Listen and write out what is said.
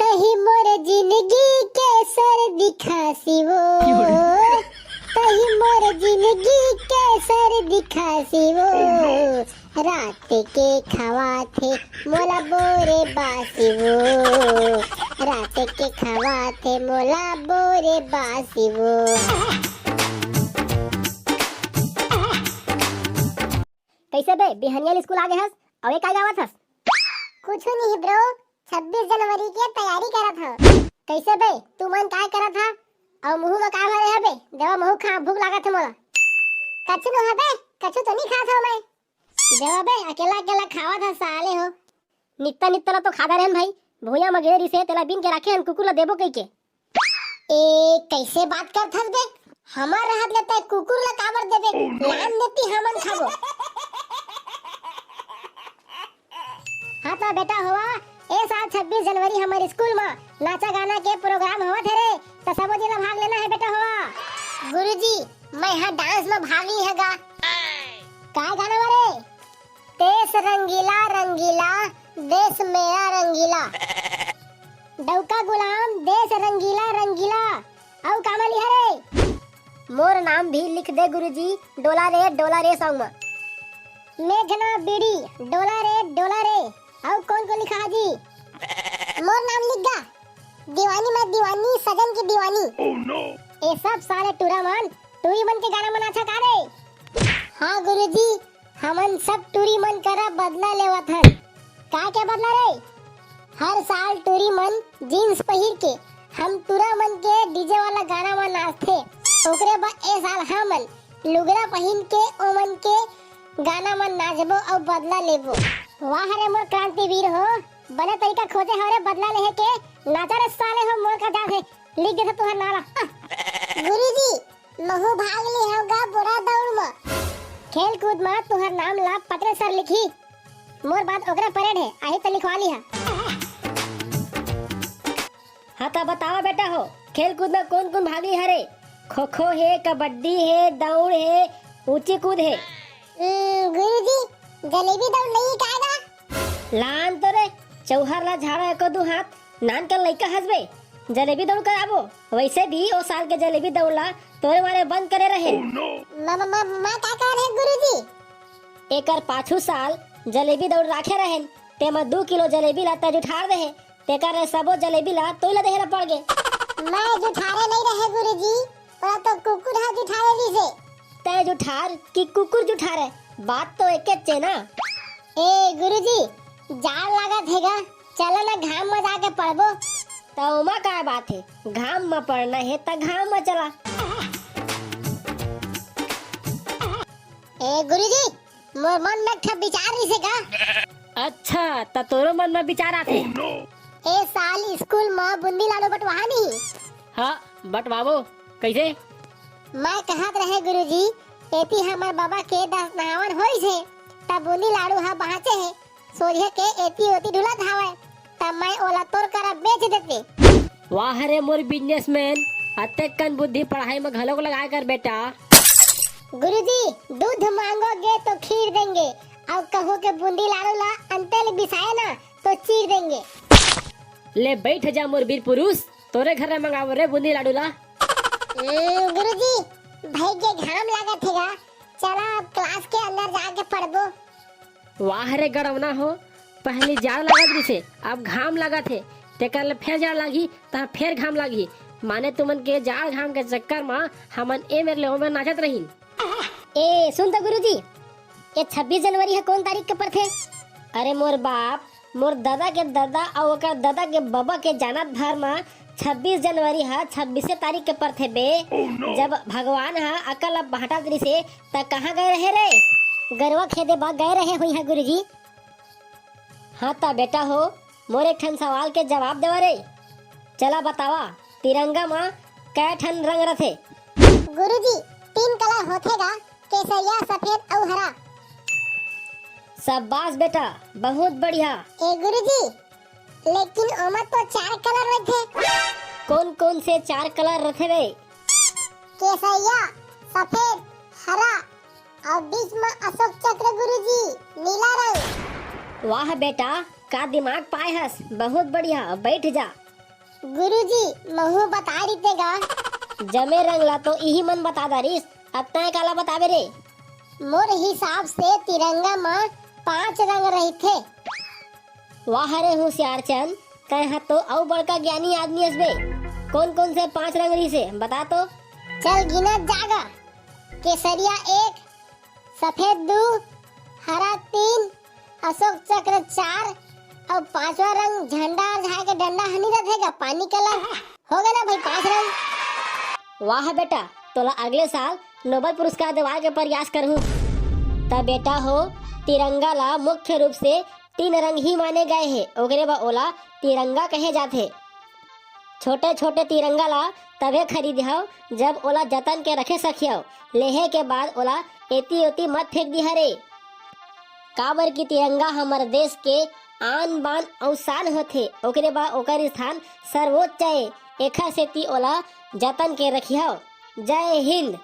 तही मोर जिंदगी के सर दिखासी वो, तही मोर जिंदगी के सर दिखासी वो, रात के खवा थे मोला बोरे बासी वो, रात के खवा थे मोला बोरे बासी वो। कैसे बे बिहनिया स्कूल आ गए हस? अवे का गावत हस? कुछ नहीं ब्रो, 26 जनवरी की तैयारी करत ह। कैसे बे तू मन काय करत ह? और मुंह में का भरे है बे? देवा मुंह खा, भूख लागत है मोला। कछु न हबे, कछु तो नहीं खात हो मैं। देवा बे अकेला अकेला खावत ह साले हो। नित्ता नित्ता तो खाता रहन भाई, भूया में गेरी से तेला बिन के रखे हम कुकुर ला देबो कई के। ए कैसे बात करत हस बे? हमार रहत लेते कुकुर ला काबर देबे? लान देती हमन खाबो। हाँ तो बेटा हुआ ए साल 26 जनवरी हमारे स्कूल में नाचा गाना के प्रोग्राम होत है रे, तो सब जना भाग लेना है बेटा हुआ। गुरुजी मैं यहाँ डांस में भाग ली हैगा। काय गाना वाले? देश रंगीला रंगीला देश मेरा रंगीला, डौका गुलाम देश रंगीला रंगीला। औ कामली हरे मोर नाम भी लिख दे गुरुजी, डोला रे सॉन्ग में। मेघना बीड़ी डोला रे। और कौन को लिखा हाजी? मोर नाम लिख गा, दीवानी मैं दीवानी सजन की दीवानी। ये सब सारे टूरी मन के गाना मना का रे? हाँ गुरुजी हमन सब टूरी मन करा बदला लेवत हन। का के बदला रे? हर साल टूरी मन जीन्स पहिर के हम टूरा मन के डीजे वाला गाना में नाचते, ओकरे बाद ए साल हमन लुगड़ा पहिन के ओमन के गाना में नाचबो और बदला लेबो। वाह रे मोर क्रांतिवीर हो, बने तरीका खोजे हरे बदला लेहे के। नाचा रे साले हो मोर का जात है, लिख दे तुहर नाला। गुरुजी महू भाग ली होगा बुरा दौड़ में, खेल कूद में तुहर नाम ला पत्र सर लिखी। मोर बात ओकरा परेड है, आही तो लिखवा ली है। हाँ तो बताओ बेटा हो, खेल कूद में कौन कौन भागी हरे? खो खो है, कबड्डी है, दौड़ है, ऊंची कूद है। गुरुजी जलेबी दौड़ नहीं कायदा? लान तो रे चौहर ला झाड़ा एको दू हाथ, नान का लइका हसबे जलेबी दौड़ कर आबो। वैसे भी ओ साल के जलेबी दौड़ला तोरे वाले बंद करे रहे। मैं का कर है गुरुजी? एकर पाछू साल जलेबी दौड़ राखे रहे, तेमा 2 किलो जलेबी ला तज उठार दे, तेकर सबो जलेबी ला तोला देहरा पड़ गे। मैं जुठारे नहीं रहे गुरुजी, पर तो कुकुर हा जुठारे ली से। ते जुठार कि कुकुर जुठारे, बात तो एके चे ना। ए गुरुजी जाड़ लागत हैगा, चलो ना घाम में जाके पढ़बो। तो उमा का बात है, घाम में पढ़ना है तो घाम में चला। ए गुरुजी मोर मन में ठप विचार रही से का। अच्छा तो तोरो मन में विचार आथे। ए साल स्कूल में बूंदी लाडू बटवा नहीं? हाँ बटवाबो। कैसे? मैं कहत रहे गुरुजी एती हमार बाबा के 10 नहावन होई से, तब बूंदी लाडू हा बहाचे है, सोझे के एती ओती ढुलत हावे, तब मैं ओला तोड़ कर बेच देते। वाह रे मोर बिजनेसमैन, अत्ते कन बुद्धि पढ़ाई में घलोक लगा कर बेटा। गुरुजी दूध मांगोगे तो खीर देंगे, और कहो के बूंदी लाडू ला अंतेल बिसाए ना तो चीर देंगे। ले बैठ जा मोर वीर पुरुष, तोरे घर में मंगावो रे बूंदी लाडू ला। गुरुजी भाई के घाम लागत हैगा, चला अब क्लास के अंदर जाके पढ़बो। वाह रे गड़वना हो, पहले जाड़ लागत दिसे, अब घाम लागत है, तेकर ले फिर जाड़ लागी ता फिर घाम लागी। माने तुमन के जाड़ घाम के चक्कर में हमन ए मेरे ले ओमे नाचत रही। ए सुन तो गुरुजी, ये 26 जनवरी है कौन तारीख के पर थे? अरे मोर बाप, मोर दादा के दादा और ओकर दादा के बाबा के जानत भर में 26 जनवरी है 26 तारीख के पर थे बे। जब भगवान हा अकल अब बांटा दरी से त कहाँ गए रहे रे? गरवा खेदे बा गए रहे हुई है गुरुजी। हाँ ता बेटा हो, मोर एक ठन सवाल के जवाब देवा रे। चला बतावा, तिरंगा में कै ठन रंग रथे? गुरुजी 3 कलर होथेगा, केसरिया सफेद और हरा। शाबाश बेटा, बहुत बढ़िया। ए गुरुजी लेकिन ओमा तो 4 कलर रथे। कौन कौन से 4 कलर रथे रे? केसरिया सफेद हरा और बीच में अशोक चक्र गुरुजी नीला रंग। वाह बेटा, का दिमाग पाए हस, बहुत बढ़िया। बैठ जा। गुरुजी महू बता रही गा। जमे रंग ला तो यही मन बता दारिस, अब तय काला बतावे रे। मोर हिसाब से तिरंगा में 5 रंग रही थे। वाह रे होशियार चंद, कह तो औ बड़का ज्ञानी आदमी हसबे। कौन कौन से 5 रंग रही से बता तो। चल गिना जागा। केसरिया 1, सफेद 2, हरा 3, अशोक चक्र 4 और 5वां रंग झंडा और झाड़ के डंडा हनी रहेगा पानी कलर। हो गया ना भाई 5 रंग। वाह बेटा, तोला अगले साल नोबेल पुरस्कार दिवाए के प्रयास करहूं। तब बेटा हो, तिरंगा ला मुख्य रूप से 3 रंग ही माने गए हैं, ओकरे बा ओला तिरंगा कहे जाते। छोटे छोटे तिरंगा ला तबे खरीद हो जब ओला जतन के रखे सकियो, लेहे के बाद ओला एती ओती मत फेंक दी हरे। काबर की तिरंगा हमारे देश के आन बान और शान होथे, ओकरे बा ओकर स्थान सर्वोच्च है। एखा सेती ओला जतन के रखियो। जय हिंद।